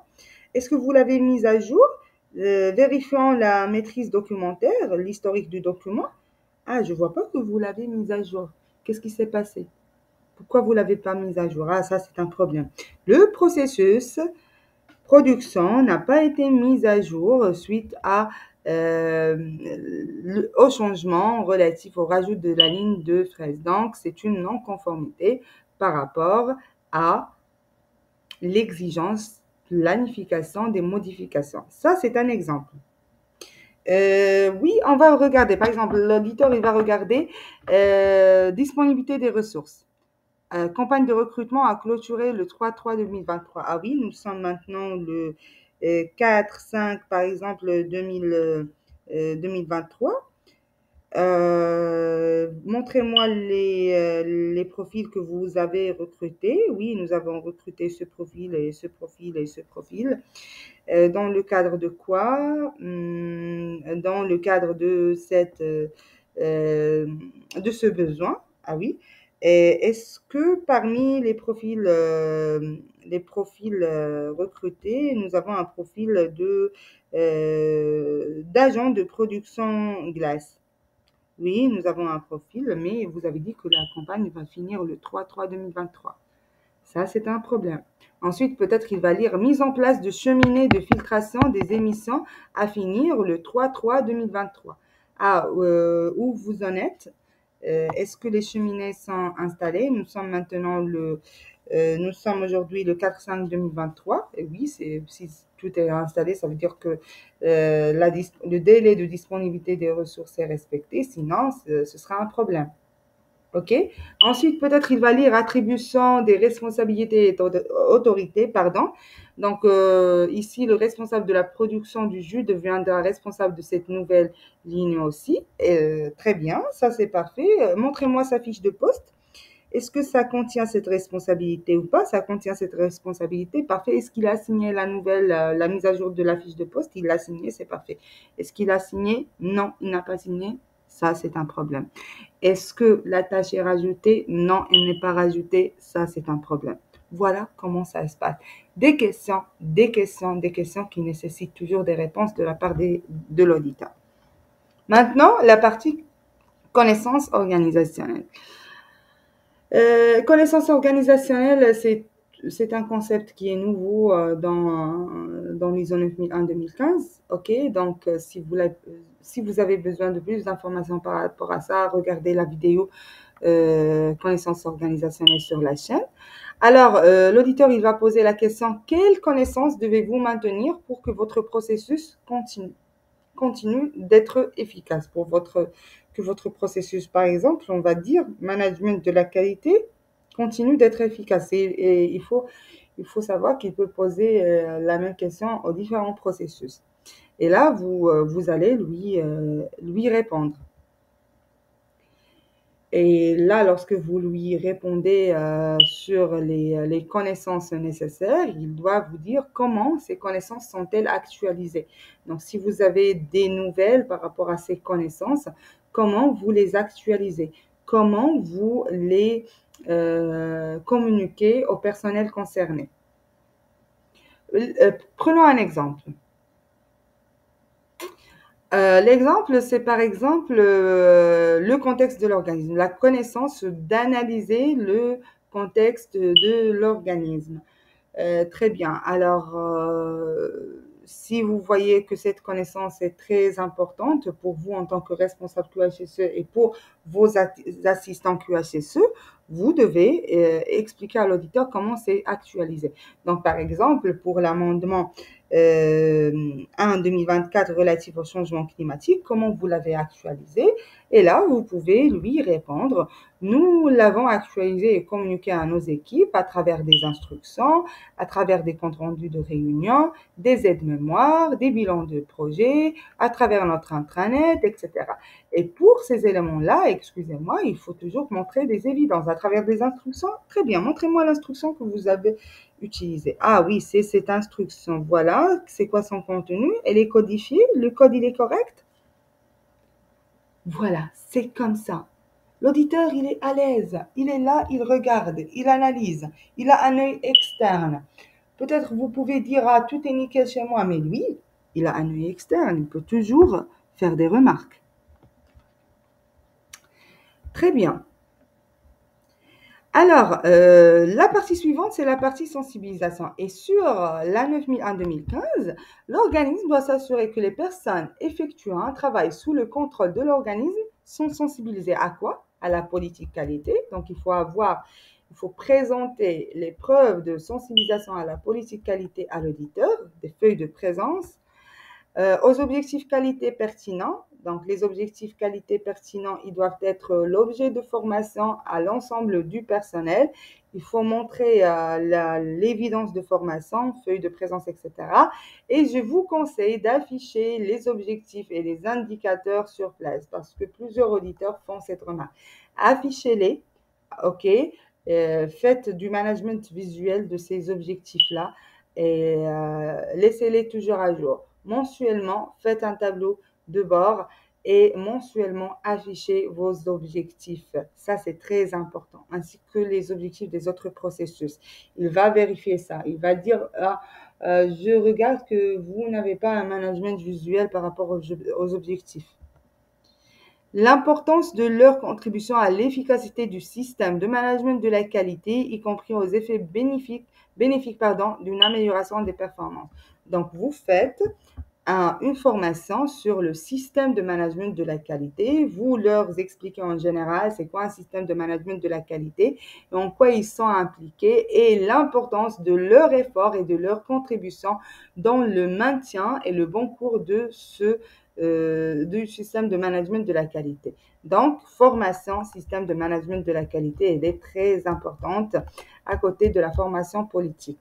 Est-ce que vous l'avez mis à jour? Vérifiant la maîtrise documentaire, l'historique du document. Ah, je ne vois pas que vous l'avez mis à jour. Qu'est-ce qui s'est passé? Pourquoi vous ne l'avez pas mis à jour? Ah, ça, c'est un problème. Le processus production n'a pas été mis à jour suite au changement relatif au rajout de la ligne de fraise. Donc, c'est une non-conformité par rapport à l'exigence planification des modifications. Ça, c'est un exemple. Oui, on va regarder. Par exemple, l'auditeur, il va regarder disponibilité des ressources. Campagne de recrutement a clôturé le 3/3/2023. Ah oui, nous sommes maintenant le 4/5, par exemple, 2023. Montrez-moi les profils que vous avez recrutés. Oui, nous avons recruté ce profil et ce profil et ce profil. Dans le cadre de quoi? Dans le cadre de ce besoin. Ah oui. Est-ce que parmi les profils recrutés, nous avons un profil d'agent de production glace? Oui, nous avons un profil, mais vous avez dit que la campagne va finir le 3/3/2023. Ça, c'est un problème. Ensuite, peut-être qu'il va lire mise en place de cheminées de filtration des émissions à finir le 3/3/2023. Ah, où vous en êtes? Est-ce que les cheminées sont installées? Nous sommes maintenant Nous sommes aujourd'hui le 4/5/2023. Et oui, si tout est installé, ça veut dire que le délai de disponibilité des ressources est respecté. Sinon, ce sera un problème. OK? Ensuite, peut-être il va lire attribution des responsabilités et autorités, pardon. Donc, ici, le responsable de la production du jus deviendra responsable de cette nouvelle ligne aussi. Très bien, ça c'est parfait. Montrez-moi sa fiche de poste. Est-ce que ça contient cette responsabilité ou pas? Ça contient cette responsabilité, parfait. Est-ce qu'il a signé la mise à jour de la fiche de poste? Il l'a signé, c'est parfait. Est-ce qu'il a signé? Non, il n'a pas signé. Ça, c'est un problème. Est-ce que la tâche est rajoutée? Non, elle n'est pas rajoutée. Ça, c'est un problème. Voilà comment ça se passe. Des questions, des questions, des questions qui nécessitent toujours des réponses de la part de l'auditeur. Maintenant, la partie connaissance organisationnelle. Connaissance organisationnelle, c'est un concept qui est nouveau dans l'ISO 9001-2015. OK, donc si vous avez besoin de plus d'informations par rapport à ça, regardez la vidéo connaissance organisationnelle sur la chaîne. Alors, l'auditeur, il va poser la question, quelles connaissances devez-vous maintenir pour que votre processus continue d'être efficace que votre processus, par exemple, on va dire, management de la qualité, continue d'être efficace. Et il faut savoir qu'il peut poser la même question aux différents processus. Et là, vous allez lui répondre. Et là, lorsque vous lui répondez sur les connaissances nécessaires, il doit vous dire comment ces connaissances sont-elles actualisées. Donc, si vous avez des nouvelles par rapport à ces connaissances, comment vous les actualisez? Comment vous les communiquez au personnel concerné? Prenons un exemple. L'exemple, c'est par exemple le contexte de l'organisme, la connaissance d'analyser le contexte de l'organisme. Très bien. Alors, si vous voyez que cette connaissance est très importante pour vous en tant que responsable QHSE et pour vos assistants QHSE, vous devez expliquer à l'auditeur comment c'est actualisé. Donc, par exemple, pour l'amendement 1/2024 relatif au changement climatique, comment vous l'avez actualisé? Et là, vous pouvez lui répondre, nous l'avons actualisé et communiqué à nos équipes à travers des instructions, à travers des comptes rendus de réunions, des aides-mémoires, des bilans de projet, à travers notre intranet, etc. Et pour ces éléments-là, excusez-moi, il faut toujours montrer des évidences à travers des instructions. Très bien, montrez-moi l'instruction que vous avez utilisée. Ah oui, c'est cette instruction. Voilà, c'est quoi son contenu? Elle est codifiée? Le code, il est correct? Voilà, c'est comme ça. L'auditeur, il est à l'aise, il est là, il regarde, il analyse, il a un œil externe. Peut-être vous pouvez dire, ah, tout est nickel chez moi, mais lui, il a un œil externe, il peut toujours faire des remarques. Très bien. Alors, la partie suivante, c'est la partie sensibilisation. Et sur la 9001-2015, l'organisme doit s'assurer que les personnes effectuant un travail sous le contrôle de l'organisme sont sensibilisées à quoi? À la politique qualité. Donc, il faut présenter les preuves de sensibilisation à la politique qualité à l'auditeur, des feuilles de présence, aux objectifs qualité pertinents. Donc, les objectifs qualité pertinents, ils doivent être l'objet de formation à l'ensemble du personnel. Il faut montrer l'évidence de formation, feuille de présence, etc. Et je vous conseille d'afficher les objectifs et les indicateurs sur place parce que plusieurs auditeurs font cette remarque. Affichez-les, OK? Faites du management visuel de ces objectifs-là et laissez-les toujours à jour. Mensuellement, faites un tableau de bord et mensuellement affichez vos objectifs. Ça, c'est très important, ainsi que les objectifs des autres processus. Il va vérifier ça. Il va dire, ah, je regarde que vous n'avez pas un management visuel par rapport aux objectifs. L'importance de leur contribution à l'efficacité du système de management de la qualité, y compris aux effets bénéfiques d'une amélioration des performances. Donc, vous faites une formation sur le système de management de la qualité. Vous leur expliquez en général c'est quoi un système de management de la qualité et en quoi ils sont impliqués et l'importance de leur effort et de leur contribution dans le maintien et le bon cours de du système de management de la qualité. Donc, formation, système de management de la qualité, elle est très importante à côté de la formation politique.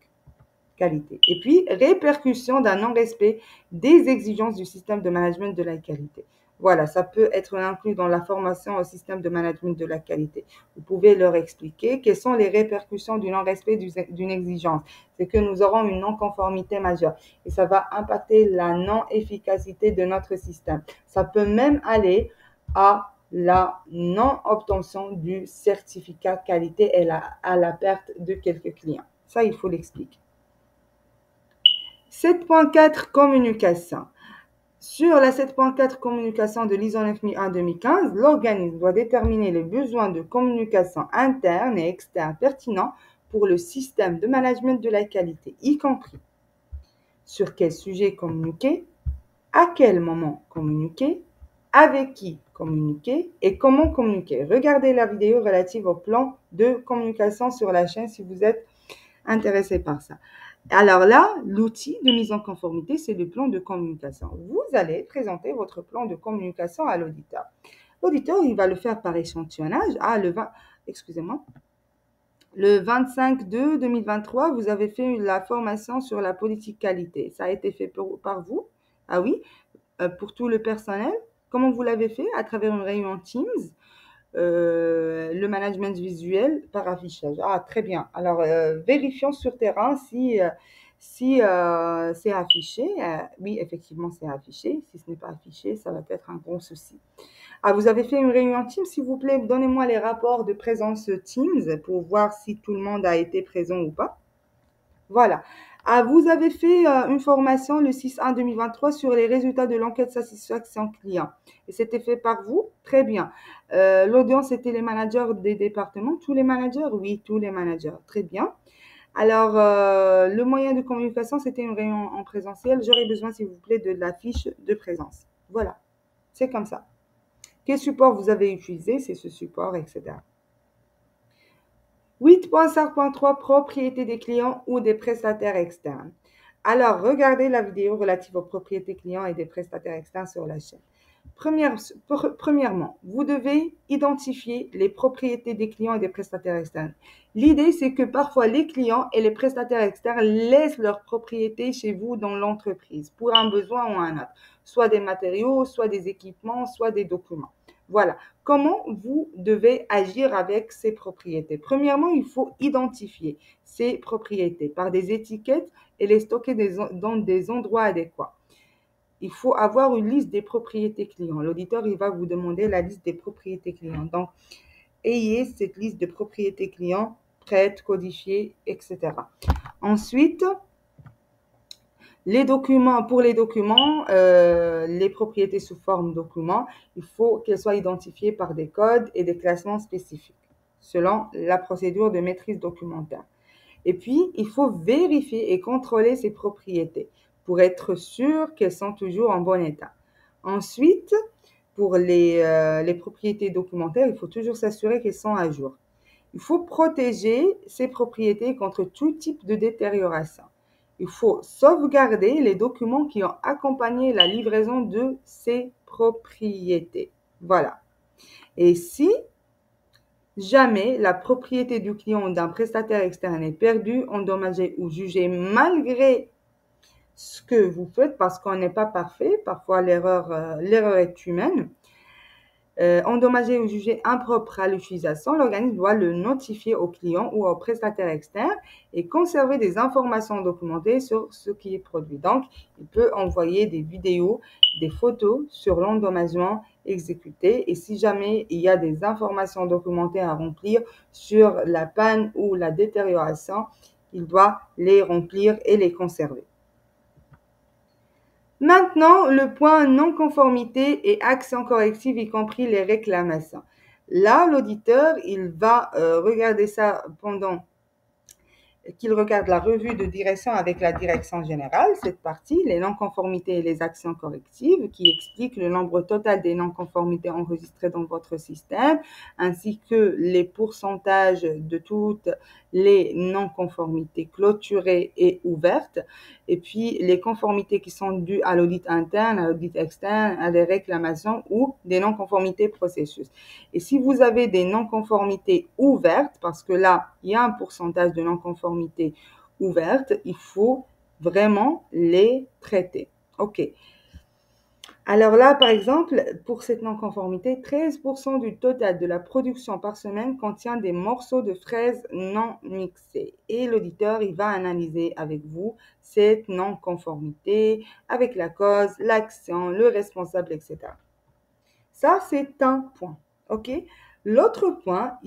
Qualité. Et puis, répercussion d'un non-respect des exigences du système de management de la qualité. Voilà, ça peut être inclus dans la formation au système de management de la qualité. Vous pouvez leur expliquer quelles sont les répercussions du non-respect d'une exigence. C'est que nous aurons une non-conformité majeure et ça va impacter la non-efficacité de notre système. Ça peut même aller à la non-obtention du certificat qualité et à la perte de quelques clients. Ça, il faut l'expliquer. 7.4 communication. Sur la 7.4 communication de l'ISO 9001-2015, l'organisme doit déterminer les besoins de communication interne et externe pertinents pour le système de management de la qualité, y compris sur quel sujet communiquer, à quel moment communiquer, avec qui communiquer et comment communiquer. Regardez la vidéo relative au plan de communication sur la chaîne si vous êtes intéressé par ça. Alors là, l'outil de mise en conformité, c'est le plan de communication. Vous allez présenter votre plan de communication à l'auditeur. L'auditeur, il va le faire par échantillonnage. Le 25/2/2023, vous avez fait la formation sur la politique qualité. Ça a été fait par vous. Ah oui, pour tout le personnel. Comment vous l'avez fait? À travers une réunion Teams. Le management visuel par affichage. Ah, très bien. Alors, vérifions sur terrain si c'est affiché. Oui, effectivement, c'est affiché. Si ce n'est pas affiché, ça va être un gros souci. Ah, vous avez fait une réunion Teams, s'il vous plaît, donnez-moi les rapports de présence Teams pour voir si tout le monde a été présent ou pas. Voilà. Ah, vous avez fait une formation le 6/1/2023 sur les résultats de l'enquête satisfaction client. Et c'était fait par vous? Très bien. L'audience était les managers des départements. Tous les managers? Oui, tous les managers. Très bien. Alors, le moyen de communication, c'était une réunion en présentiel. J'aurais besoin, s'il vous plaît, de la fiche de présence. Voilà. C'est comme ça. Quel support vous avez utilisé? C'est ce support, etc. 8.5.3 Propriété des clients ou des prestataires externes. Alors, regardez la vidéo relative aux propriétés clients et des prestataires externes sur la chaîne. Premièrement, vous devez identifier les propriétés des clients et des prestataires externes. L'idée, c'est que parfois les clients et les prestataires externes laissent leurs propriétés chez vous dans l'entreprise pour un besoin ou un autre, soit des matériaux, soit des équipements, soit des documents. Voilà. Comment vous devez agir avec ces propriétés? Premièrement, il faut identifier ces propriétés par des étiquettes et les stocker dans des endroits adéquats. Il faut avoir une liste des propriétés clients. L'auditeur, il va vous demander la liste des propriétés clients. Donc, ayez cette liste de propriétés clients prête, codifiée, etc. Ensuite, pour les documents, les propriétés sous forme documents, il faut qu'elles soient identifiées par des codes et des classements spécifiques, selon la procédure de maîtrise documentaire. Et puis, il faut vérifier et contrôler ces propriétés pour être sûr qu'elles sont toujours en bon état. Ensuite, pour les propriétés documentaires, il faut toujours s'assurer qu'elles sont à jour. Il faut protéger ces propriétés contre tout type de détérioration. Il faut sauvegarder les documents qui ont accompagné la livraison de ces propriétés. Voilà. Et si jamais la propriété du client ou d'un prestataire externe est perdue, endommagée ou jugée malgré ce que vous faites, parce qu'on n'est pas parfait, parfois l'erreur est humaine, endommagé ou jugé impropre à l'utilisation, l'organisme doit le notifier au client ou au prestataire externe et conserver des informations documentées sur ce qui est produit. Donc, il peut envoyer des vidéos, des photos sur l'endommagement exécuté et si jamais il y a des informations documentées à remplir sur la panne ou la détérioration, il doit les remplir et les conserver. Maintenant, le point non-conformité et actions correctives, y compris les réclamations. Là, l'auditeur, il va regarder ça pendant qu'il regarde la revue de direction avec la direction générale, cette partie, les non-conformités et les actions correctives, qui explique le nombre total des non-conformités enregistrées dans votre système, ainsi que les pourcentages de toutes les non-conformités clôturées et ouvertes, et puis les conformités qui sont dues à l'audit interne, à l'audit externe, à des réclamations ou des non-conformités processus. Et si vous avez des non-conformités ouvertes, parce que là, il y a un pourcentage de non-conformités ouvertes, il faut vraiment les traiter. OK. Alors là, par exemple, pour cette non-conformité, 13% du total de la production par semaine contient des morceaux de fraises non mixés. Et l'auditeur, il va analyser avec vous cette non-conformité, avec la cause, l'action, le responsable, etc. Ça, c'est un point. OK? L'autre point,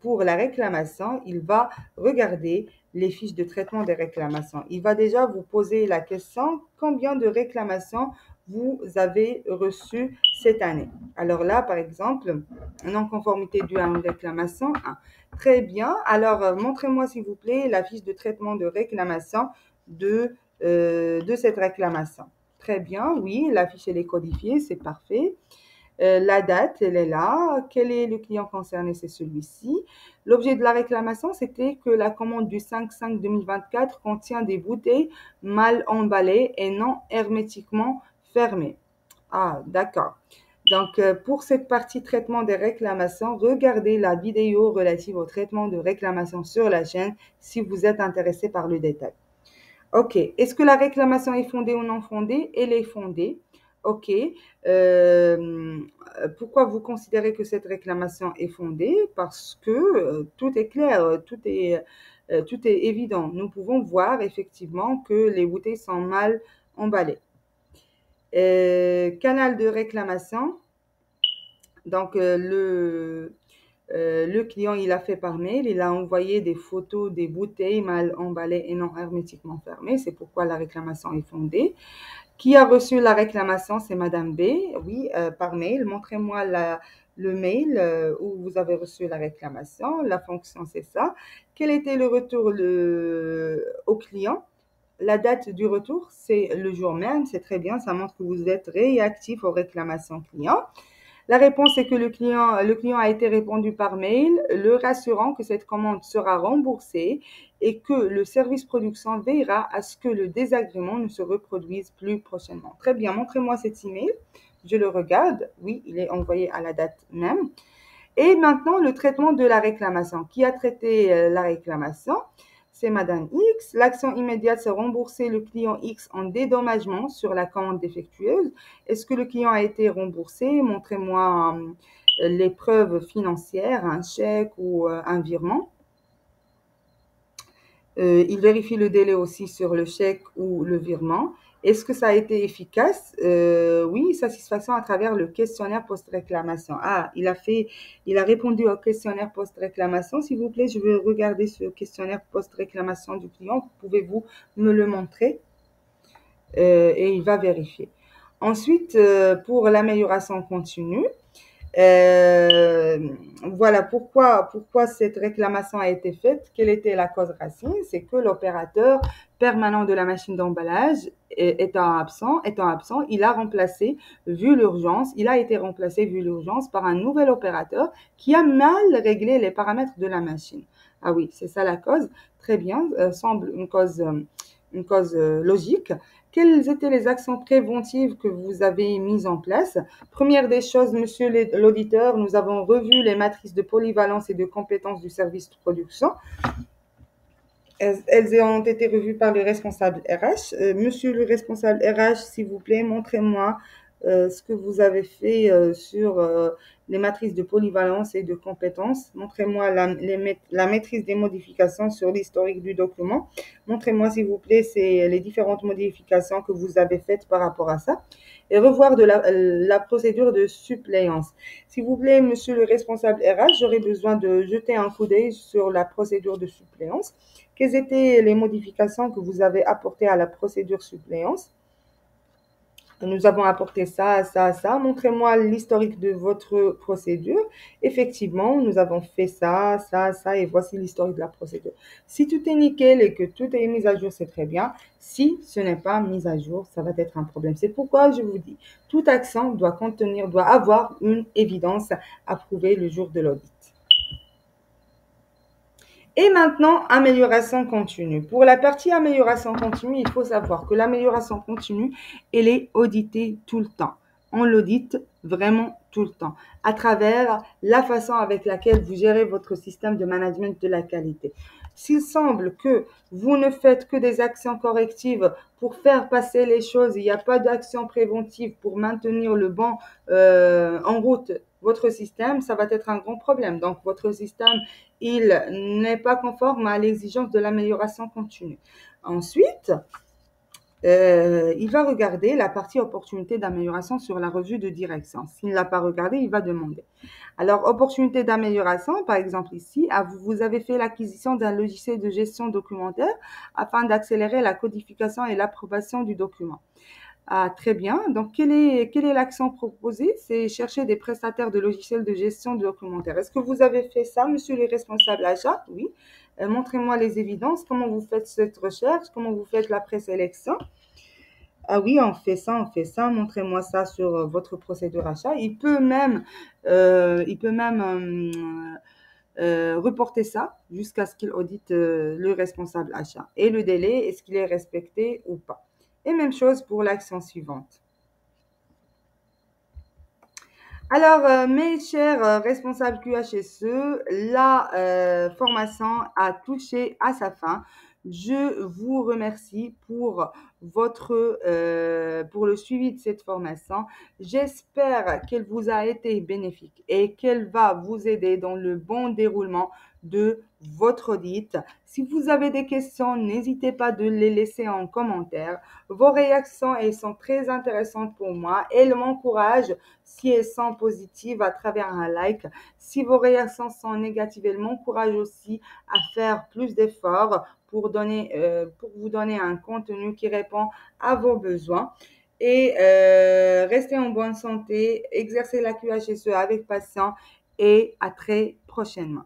pour la réclamation, il va regarder les fiches de traitement des réclamations. Il va déjà vous poser la question, combien de réclamations vous avez reçues cette année? Alors là, par exemple, non-conformité due à une réclamation. Très bien. Alors, montrez-moi, s'il vous plaît, la fiche de traitement de réclamation de cette réclamation. Très bien, oui, la fiche, elle est codifiée, c'est parfait. La date, elle est là. Quel est le client concerné? C'est celui-ci. L'objet de la réclamation, c'était que la commande du 5/5/2024 contient des bouteilles mal emballées et non hermétiquement fermées. Ah, d'accord. Donc, pour cette partie traitement des réclamations, regardez la vidéo relative au traitement de réclamations sur la chaîne si vous êtes intéressé par le détail. OK. Est-ce que la réclamation est fondée ou non fondée? Elle est fondée. OK. Pourquoi vous considérez que cette réclamation est fondée? Parce que tout est clair, tout est évident. Nous pouvons voir effectivement que les bouteilles sont mal emballées. Canal de réclamation. Donc, le client, il a fait par mail, il a envoyé des photos des bouteilles mal emballées et non hermétiquement fermées. C'est pourquoi la réclamation est fondée. Qui a reçu la réclamation? C'est Madame B. Oui, par mail. Montrez-moi le mail où vous avez reçu la réclamation. La fonction, c'est ça. Quel était le retour au client? La date du retour, c'est le jour même. C'est très bien. Ça montre que vous êtes réactif aux réclamations clients. La réponse est que le client a été répondu par mail, le rassurant que cette commande sera remboursée et que le service production veillera à ce que le désagrément ne se reproduise plus prochainement. Très bien, montrez-moi cet email. Je le regarde. Oui, il est envoyé à la date même. Et maintenant, le traitement de la réclamation. Qui a traité la réclamation? C'est Madame X. L'action immédiate, c'est rembourser le client X en dédommagement sur la commande défectueuse. Est-ce que le client a été remboursé? Montrez-moi les preuves financières, un chèque ou un virement. Il vérifie le délai aussi sur le chèque ou le virement. Est-ce que ça a été efficace? Oui, satisfaction à travers le questionnaire post-réclamation. Ah, il a répondu au questionnaire post-réclamation. S'il vous plaît, je vais regarder ce questionnaire post-réclamation du client. Pouvez-vous me le montrer? Et il va vérifier. Ensuite, pour l'amélioration continue, voilà pourquoi cette réclamation a été faite. Quelle était la cause racine? C'est que l'opérateur permanent de la machine d'emballage étant absent, il a été remplacé vu l'urgence par un nouvel opérateur qui a mal réglé les paramètres de la machine. Ah oui, c'est ça la cause. Très bien, semble une cause logique. Quelles étaient les actions préventives que vous avez mises en place? Première des choses, monsieur l'auditeur, nous avons revu les matrices de polyvalence et de compétences du service de production. Elles ont été revues par le responsable RH. Monsieur le responsable RH, s'il vous plaît, montrez-moi ce que vous avez fait sur les matrices de polyvalence et de compétences. Montrez-moi la maîtrise des modifications sur l'historique du document. Montrez-moi, s'il vous plaît, les différentes modifications que vous avez faites par rapport à ça. Et revoir la procédure de suppléance. S'il vous plaît, monsieur le responsable RH, j'aurais besoin de jeter un coup d'œil sur la procédure de suppléance. Quelles étaient les modifications que vous avez apportées à la procédure suppléance? Nous avons apporté ça, ça, ça. Montrez-moi l'historique de votre procédure. Effectivement, nous avons fait ça, ça, ça, et voici l'historique de la procédure. Si tout est nickel et que tout est mis à jour, c'est très bien. Si ce n'est pas mis à jour, ça va être un problème. C'est pourquoi je vous dis, tout action doit contenir, doit avoir une évidence à prouver le jour de l'audit. Et maintenant, amélioration continue. Pour la partie amélioration continue, il faut savoir que l'amélioration continue, elle est auditée tout le temps. On l'audite vraiment tout le temps à travers la façon avec laquelle vous gérez votre système de management de la qualité. S'il semble que vous ne faites que des actions correctives pour faire passer les choses, il n'y a pas d'action préventive pour maintenir le bon en route votre système, ça va être un grand problème. Donc, votre système, il n'est pas conforme à l'exigence de l'amélioration continue. Ensuite, il va regarder la partie opportunité d'amélioration sur la revue de direction. S'il ne l'a pas regardé, il va demander. Alors, opportunité d'amélioration, par exemple ici, vous avez fait l'acquisition d'un logiciel de gestion documentaire afin d'accélérer la codification et l'approbation du document. Ah, très bien. Donc, quel est l'action proposé? C'est chercher des prestataires de logiciels de gestion documentaire. Est-ce que vous avez fait ça, monsieur les responsables achats? Oui. Montrez-moi les évidences. Comment vous faites cette recherche? Comment vous faites la présélection? Ah oui, on fait ça, on fait ça. Montrez-moi ça sur votre procédure achat. Il peut même reporter ça jusqu'à ce qu'il audite le responsable achat. Et le délai, est-ce qu'il est respecté ou pas? Et même chose pour l'action suivante. Alors, mes chers responsables QHSE, la formation a touché à sa fin. Je vous remercie pour le suivi de cette formation. J'espère qu'elle vous a été bénéfique et qu'elle va vous aider dans le bon déroulement de votre audit. Si vous avez des questions, n'hésitez pas de les laisser en commentaire. Vos réactions, elles sont très intéressantes pour moi. Elles m'encouragent si elles sont positives à travers un like. Si vos réactions sont négatives, elles m'encouragent aussi à faire plus d'efforts pour vous donner un contenu qui répond à vos besoins. Et restez en bonne santé, exercez la QHSE avec patience et à très prochainement.